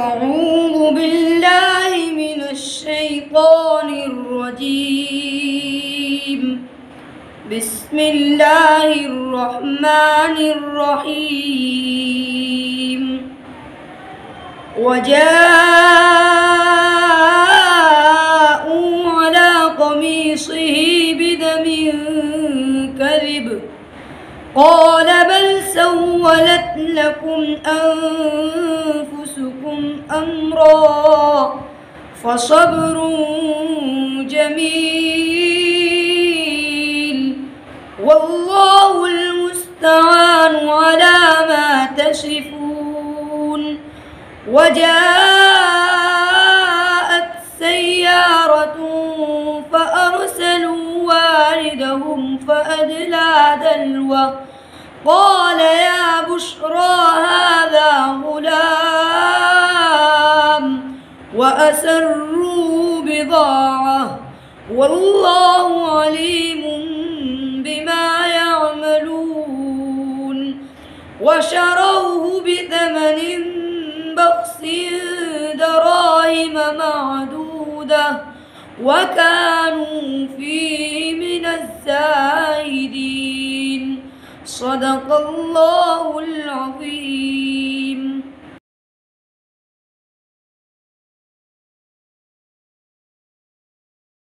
أعوذ بالله من الشيطان الرجيم. بسم الله الرحمن الرحيم. وجاءوا على قميصه بدم كذب قال بل سولت لكم أنفسكم أمرا فصبر جميل والله المستعان على ما تصفون. وجاءت سيارة فأرسلوا واردهم فأدلى دلوه قال يا بشرى هذا غلام وأسروا بضاعة والله عليم بما يعملون. وشروه بثمن بخس دراهم معدودة وكانوا فيه من الزاهدين. صدق الله